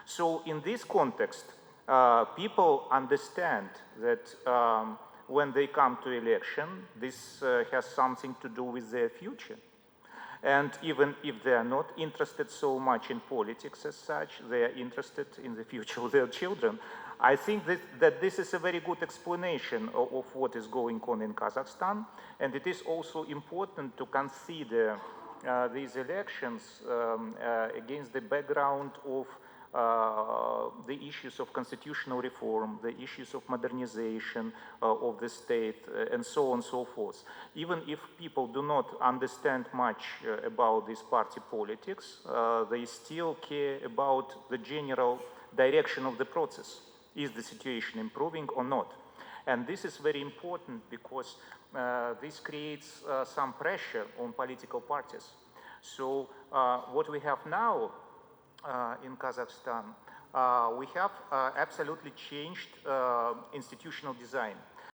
So in this context, people understand that when they come to election, this has something to do with their future. And even if they are not interested so much in politics as such, they are interested in the future of their children. I think that this is a very good explanation of what is going on in Kazakhstan, and it is also important to consider these elections against the background of the issues of constitutional reform, the issues of modernization of the state, and so on and so forth. Even if people do not understand much about this party politics, they still care about the general direction of the process. Is the situation improving or not? And this is very important because this creates some pressure on political parties. So what we have now in Kazakhstan, we have absolutely changed institutional design.